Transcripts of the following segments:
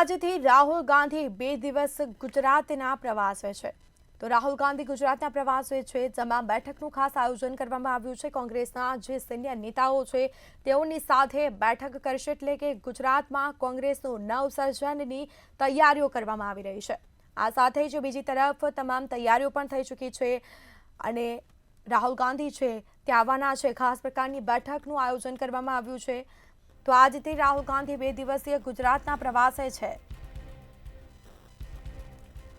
આજથી રાહુલ ગાંધી 2 દિવસ ગુજરાતના પ્રવાસે છે। તો રાહુલ ગાંધી ગુજરાતના પ્રવાસે છે, જેમાં બેઠકનું ખાસ આયોજન કરવામાં આવ્યું છે। કોંગ્રેસના જે સિનિયર નેતાઓ છે તેઓની સાથે બેઠક કરશે, એટલે કે ગુજરાતમાં કોંગ્રેસનું નવસર્જનની તૈયારીઓ કરવામાં આવી રહી છે। આ સાથે જ બીજી તરફ તમામ તૈયારીઓ પણ થઈ ચૂકી છે અને રાહુલ ગાંધી છે તે આવવાના છે। ખાસ પ્રકારની બેઠકનું આયોજન કરવામાં આવ્યું છે। તો આજથી રાહુલ ગાંધી 2 દિવસીય ગુજરાતના પ્રવાસે છે।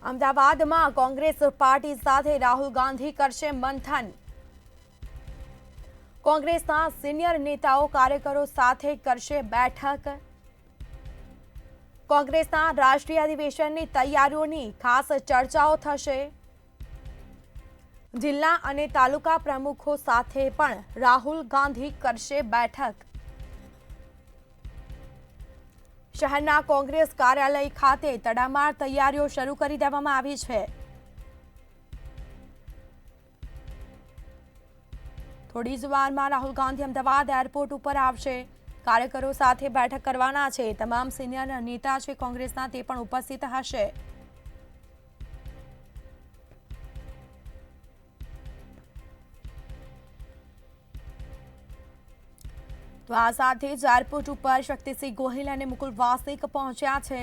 અમદાવાદમાં કોંગ્રેસ પાર્ટી સાથે રાહુલ ગાંધી કરશે મંથન। કોંગ્રેસના સિનિયર નેતાઓ કાર્યકરો સાથે કરશે બેઠક। કોંગ્રેસના રાષ્ટ્રીય અધિવેશનની તૈયારીઓની ખાસ ચર્ચાઓ થશે। જિલ્લા અને તાલુકા પ્રમુખો સાથે પણ રાહુલ ગાંધી કરશે બેઠક। શહેરના કોંગ્રેસ કાર્યાલય ખાતે તડામાર તૈયારીઓ શરૂ કરી દેવામાં આવી છે। થોડી જ વારમાં રાહુલ ગાંધી અમદાવાદ એરપોર્ટ ઉપર આવશે। કાર્યકરો સાથે બેઠક કરવાના છે। તમામ સિનિયર નેતા છે કોંગ્રેસના, તે પણ ઉપસ્થિત હશે। તો આ સાથે જ એરપોર્ટ ઉપર શક્તિસિંહ ગોહિલ અને મુકુલ વાસનિક પહોંચ્યા છે।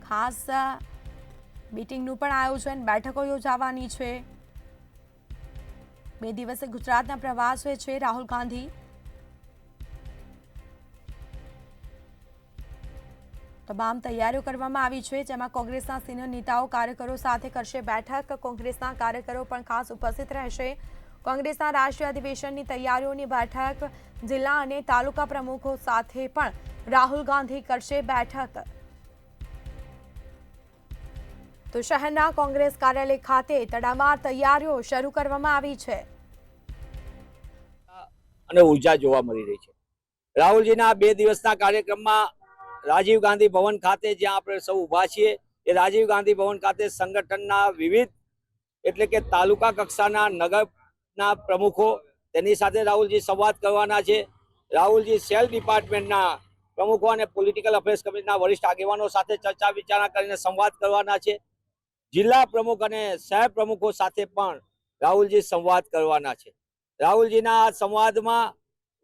ખાસ મીટિંગનું પણ આયોજન, બેઠકો યોજાવાની છે। 2 દિવસે ગુજરાતના પ્રવાસે છે રાહુલ ગાંધી। તમામ તૈયારીઓ કરવામાં આવી છે, જેમાં કોંગ્રેસના સિનિયર નેતાઓ કાર્યકરો સાથે કરશે બેઠક। કોંગ્રેસના કાર્યકરો પણ ખાસ ઉપસ્થિત રહેશે। કોંગ્રેસના રાષ્ટ્રીય અધિવેશનની તૈયારીઓની બેઠક, જિલ્લા અને તાલુકા પ્રમુખો સાથે પણ રાહુલ ગાંધી કરશે બેઠક। તો શહેરના કોંગ્રેસ કાર્યાલય ખાતે તડામાર તૈયારીઓ શરૂ કરવામાં આવી છે અને ઉર્જા જોવા મળી રહી છે। રાહુલજીના 2 દિવસના કાર્યક્રમમાં રાજીવ ગાંધી ભવન ખાતે જ્યાં આપણે સૌ ઊભા છીએ, એ રાજીવ ગાંધી ભવન ખાતે સંગઠનના વિવિધ એટલે કે તાલુકા કક્ષાના નગરના પ્રમુખો, તેની સાથે રાહુલજી સંવાદ કરવાના છે। રાહુલજી સેલ ડિપાર્ટમેન્ટના પ્રમુખો અને પોલિટિકલ અફેર્સ કમિટીના વરિષ્ઠ આગેવાનો સાથે ચર્ચા વિચારણા કરીને સંવાદ કરવાના છે। જિલ્લા પ્રમુખ અને શહેર પ્રમુખો સાથે પણ રાહુલજી સંવાદ કરવાના છે। રાહુલજીના આ સંવાદમાં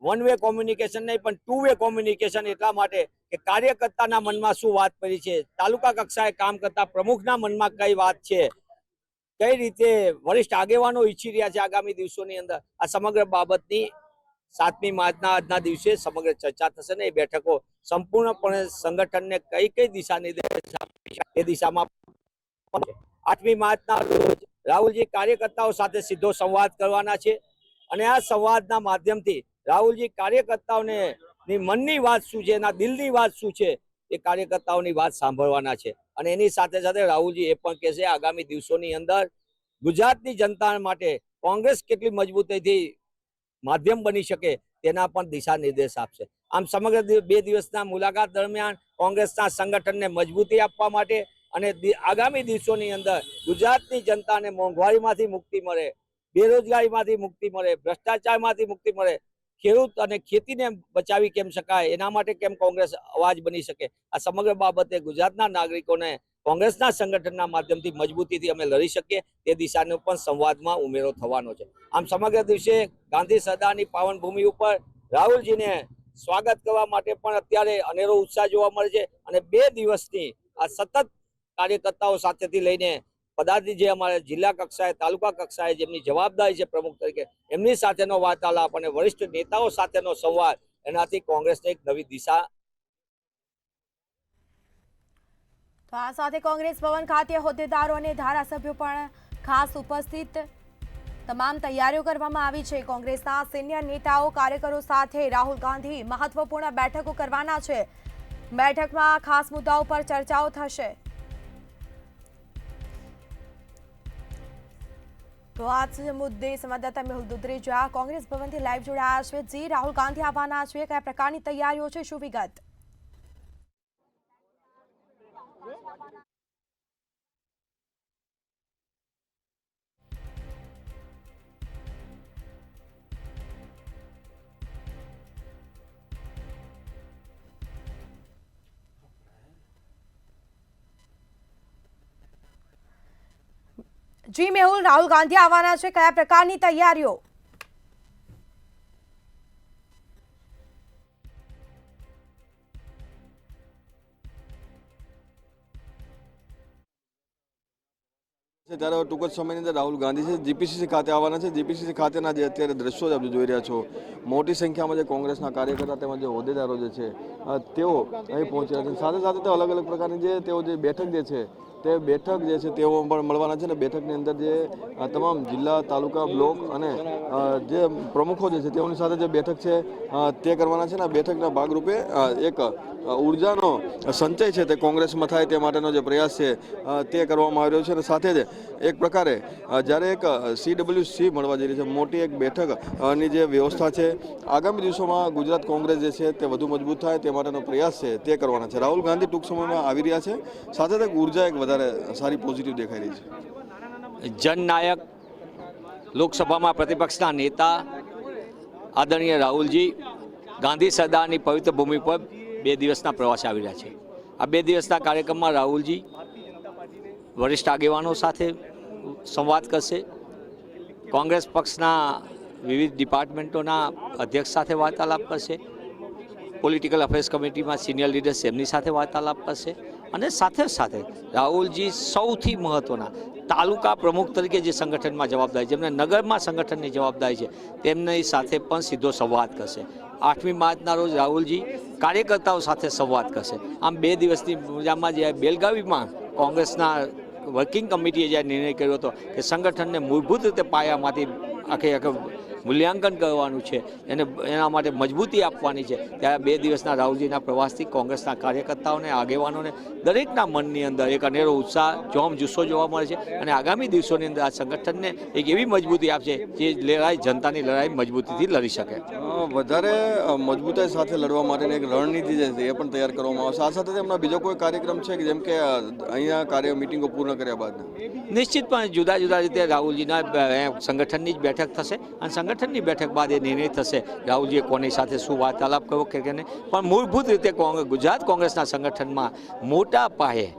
વન વે કોમ્યુનિકેશન નહીં, પણ 2 વે કોમ્યુનિકેશન, એટલા માટે કે કાર્યકર્તાના મનમાં શું વાત પડી છે, તાલુકા કક્ષાએ કામ કરતા પ્રમુખના મનમાં કઈ વાત છે, કઈ રીતે વરિષ્ઠ આગેવાનો ઈચ્છી રહ્યા છે આગામી દિવસોની અંદર, આ સમગ્ર બાબતની 7મી માર્ચના આજના દિવસે સમગ્ર ચર્ચા થશે ને એ બેઠકો સંપૂર્ણપણે સંગઠનને કઈ કઈ દિશા નિર્દેશ એ દિશામાં 8મી માર્ચના રોજ રાહુલજી કાર્યકર્તાઓ સાથે સીધો સંવાદ કરવાના છે અને આ સંવાદના માધ્યમથી રાહુલજી કાર્યકર્તાઓને મનની વાત શું છે, એના દિલની વાત શું છે, એ કાર્યકર્તાઓની વાત સાંભળવાના છે। અને એની સાથે સાથે રાહુલજી એ પણ કહેશે આગામી દિવસોની અંદર ગુજરાતની જનતા માટે કોંગ્રેસ કેટલી મજબૂતાઈથી માધ્યમ બની શકે તેના પણ દિશા નિર્દેશ આપશે। આમ સમગ્ર 2 દિવસના મુલાકાત દરમિયાન કોંગ્રેસના સંગઠનને મજબૂતી આપવા માટે અને આગામી દિવસોની અંદર ગુજરાતની જનતાને મોંઘવારીમાંથી મુક્તિ મળે, બેરોજગારીમાંથી મુક્તિ મળે, ભ્રષ્ટાચારમાંથી મુક્તિ મળે, ખેડૂત અને ખેતીને બચાવી કેમ શકાય, એના માટે કેમ કોંગ્રેસ અવાજ બની શકે, આ સમગ્ર બાબતે ગુજરાતના નાગરિકોને કોંગ્રેસના સંગઠનના માધ્યમથી મજબૂતીથી અમે લડી શકીએ તે દિશાનો પણ સંવાદમાં ઉમેરો થવાનો છે। આમ સમગ્ર દિવસે ગાંધી સરદારની પાવન ભૂમિ ઉપર રાહુલજીને સ્વાગત કરવા માટે પણ અત્યારે અનેરો ઉત્સાહ જોવા મળે છે અને 2 દિવસની આ સતત કાર્યકર્તાઓ સાથેથી લઈને પદાધિકારી જે અમારે જિલ્લા કક્ષાએ, તાલુકા કક્ષાએ જેમની જવાબદારી છે પ્રમુખ તરીકે, એમની સાથેનો વાર્તાલાપ અને વરિષ્ઠ નેતાઓ સાથેનો સંવાદ, એનાથી કોંગ્રેસને એક નવી દિશા। તો આ સાથે કોંગ્રેસ ભવન ખાતે હોદ્દેદારો અને ધારાસભ્યો પણ ખાસ ઉપસ્થિત, તમામ તૈયારીઓ કરવામાં આવી છે। કોંગ્રેસના સિનિયર નેતાઓ કાર્યકરો સાથે રાહુલ ગાંધી મહત્વપૂર્ણ બેઠકો કરવાના છે। બેઠકમાં ખાસ મુદ્દાઓ પર ચર્ચાઓ થશે। તો આ મુદ્દે સંવાદદાતા મેહુલ દુધરેજા કોંગ્રેસ ભવનથી લાઈવ જોડાયા છે। જી, રાહુલ ગાંધી આવવાના છે, કયા પ્રકારની તૈયારીઓ છે, શું વિગત? જી મેહુલ, રાહુલ ગાંધી આવવાના છે, કયા પ્રકારની તૈયારીઓ? ત્યારે ટૂંક જ સમયની અંદર રાહુલ ગાંધી છે જીપીસીસી ખાતે આવવાના છે. જીપીસીસી ખાતેના જે અત્યારે દ્રશ્યો જ આપણે જોઈ રહ્યા છો, મોટી સંખ્યામાં જે કોંગ્રેસના કાર્યકર્તા તેમજ જે હોદ્દેદારો જે છે તેઓ અહીં પહોંચી રહ્યા છે. સાથે સાથે તેઓ અલગ અલગ પ્રકારની જે તેઓ જે બેઠક જે છે તે બેઠક જે છે તેઓ પણ મળવાના છે. અને બેઠકની અંદર જે તમામ જિલ્લા, તાલુકા, બ્લોક અને જે પ્રમુખો જે છે તેઓની સાથે જે બેઠક છે તે કરવાના છે. અને આ બેઠકના ભાગરૂપે એક ઉર્જાનો સંચય છે તે કોંગ્રેસમાં થાય તે માટેનો જે પ્રયાસ છે તે કરવામાં આવી રહ્યો છે. અને સાથે જ એક પ્રકારે જ્યારે એક CWC મળવા જઈ રહી છે, મોટી એક બેઠકની જે વ્યવસ્થા છે, આગામી દિવસોમાં ગુજરાત કોંગ્રેસ જે છે તે વધુ મજબૂત થાય તે માટેનો પ્રયાસ છે તે કરવાના છે. રાહુલ ગાંધી ટૂંક સમયમાં આવી રહ્યા છે. સાથે સાથે ઉર્જા એક વધારે સારી પોઝિટિવ દેખાઈ રહી છે. જનનાયક લોકસભામાં પ્રતિપક્ષના નેતા આદરણીય રાહુલજી ગાંધી સરદારની પવિત્ર ભૂમિ પર 2 દિવસના પ્રવાસે આવી રહ્યા છે. આ 2 દિવસના કાર્યક્રમમાં રાહુલજી વરિષ્ઠ આગેવાનો સાથે સંવાદ કરશે, કોંગ્રેસ પક્ષના વિવિધ ડિપાર્ટમેન્ટોના અધ્યક્ષ સાથે વાર્તાલાપ કરશે, પોલિટિકલ અફેર્સ કમિટીમાં સિનિયર લીડર્સ એમની સાથે વાર્તાલાપ કરશે. અને સાથે સાથે રાહુલજી સૌથી મહત્ત્વના તાલુકા પ્રમુખ તરીકે જે સંગઠનમાં જવાબદારી, જેમને નગરમાં સંગઠનની જવાબદારી છે, તેમની સાથે પણ સીધો સંવાદ કરશે. 8મી માર્ચના રોજ રાહુલજી કાર્યકર્તાઓ સાથે સંવાદ કરશે. આમ 2 દિવસની મજામાં જે બેલગાવીમાં કોંગ્રેસના વર્કિંગ કમિટીએ જ્યારે નિર્ણય કર્યો હતો કે સંગઠનને મૂળભૂત રીતે પાયામાંથી આખે મૂલ્યાંકન કરવાનું છે, એના માટે મજબૂતી આપવાની છે, ત્યારે 2 દિવસના રાહુલજીના પ્રવાસથી કોંગ્રેસના કાર્યકર્તાઓને, આગેવાનોને દરેકના મનની અંદર એક અનેરો ઉત્સાહ, જોમ જુસ્સો જોવા મળે છે. અને આગામી દિવસોની અંદર આ સંગઠનને એક એવી મજબૂતી આપશે જે લડાઈ, જનતાની લડાઈ મજબૂતીથી લડી શકે. વધારે મજબૂતાઈ સાથે લડવા માટેની એક રણનીતિ જે છે એ પણ તૈયાર કરવામાં આવશે. આ સાથે તેમના બીજો કોઈ કાર્યક્રમ છે કે જેમ કે અહીંયા મિટિંગો પૂર્ણ કર્યા બાદ નિશ્ચિતપણે જુદા જુદા રીતે રાહુલજીના સંગઠનની જ બેઠક થશે અને સંગઠનની બેઠક બાદ એ નિર્ણય થશે રાહુલજીએ કોની સાથે શું વાર્તાલાપ કરવો કે નહીં. પણ મૂળભૂત રીતે ગુજરાત કોંગ્રેસના સંગઠનમાં મોટા પાયે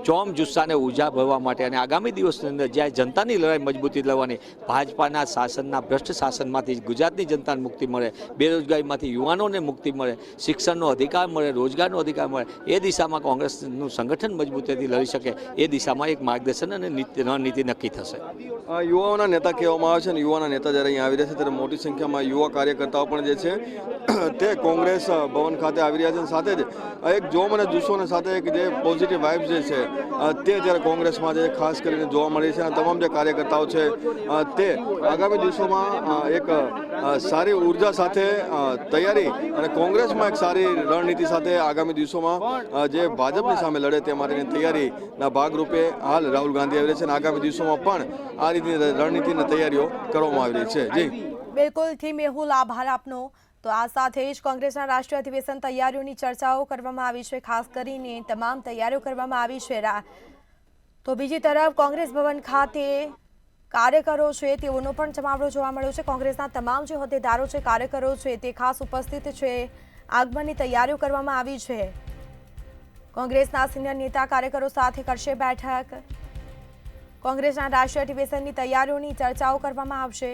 જોમ જુસ્સાને ઉર્જા ભરવા માટે અને આગામી દિવસની અંદર જ્યારે જનતાની લડાઈ મજબૂતી લડવાની, ભાજપાના શાસનના ભ્રષ્ટ શાસનમાંથી ગુજરાતની જનતાને મુક્તિ મળે, બેરોજગારીમાંથી યુવાનોને મુક્તિ મળે, શિક્ષણનો અધિકાર મળે, રોજગારનો અધિકાર મળે, એ દિશામાં કોંગ્રેસનું સંગઠન મજબૂતીથી લડી શકે, એ દિશામાં એક માર્ગદર્શન અને રણનીતિ નક્કી થશે. યુવાઓના નેતા કહેવામાં આવે છે અને યુવાના નેતા જ્યારે અહીંયા આવી રહ્યા છે ત્યારે મોટી સંખ્યામાં યુવા કાર્યકર્તાઓ પણ જે છે તે કોંગ્રેસ ભવન ખાતે આવી રહ્યા છે. સાથે જ એક જોમ અને જુસ્સોને સાથે એક જે પોઝિટિવ વાઇબ્સ જે છે તે જ્યારે કોંગ્રેસમાં જે ખાસ કરીને જોવા મળી છે. અને તમામ જે કાર્યકર્તાઓ છે તે આગામી દિવસોમાં એક સારી ઉર્જા સાથે તૈયારી અને કોંગ્રેસમાં એક સારી રણનીતિ સાથે આગામી દિવસોમાં જે ભાજપની સામે લડે તે માટેની તૈયારીના ભાગરૂપે હાલ રાહુલ ગાંધી આવી રહ્યા છે. અને આગામી દિવસોમાં પણ આ રીતની રણનીતિની તૈયારીઓ કરવામાં આવી રહી છે. જી બિલકુલ થી મેહુલ, આભાર આપનો. તો આ સાથે જ કોંગ્રેસના રાષ્ટ્રીય અધિવેશન તૈયારીઓની ચર્ચાઓ કરવામાં આવી છે, ખાસ કરીને તમામ તૈયારીઓ કરવામાં આવી છે. તો બીજી તરફ કોંગ્રેસ ભવન ખાતે કાર્યકરો છે તેઓનો પણ જમાવડો જોવા મળ્યો છે. કોંગ્રેસના તમામ જે હોદ્દેદારો છે, કાર્યકરો છે, તે ખાસ ઉપસ્થિત છે. આગમનની તૈયારીઓ કરવામાં આવી છે. કોંગ્રેસના સિનિયર નેતા કાર્યકરો સાથે કરશે બેઠક. કોંગ્રેસના રાષ્ટ્રીય અધિવેશનની તૈયારીઓની ચર્ચાઓ કરવામાં આવશે.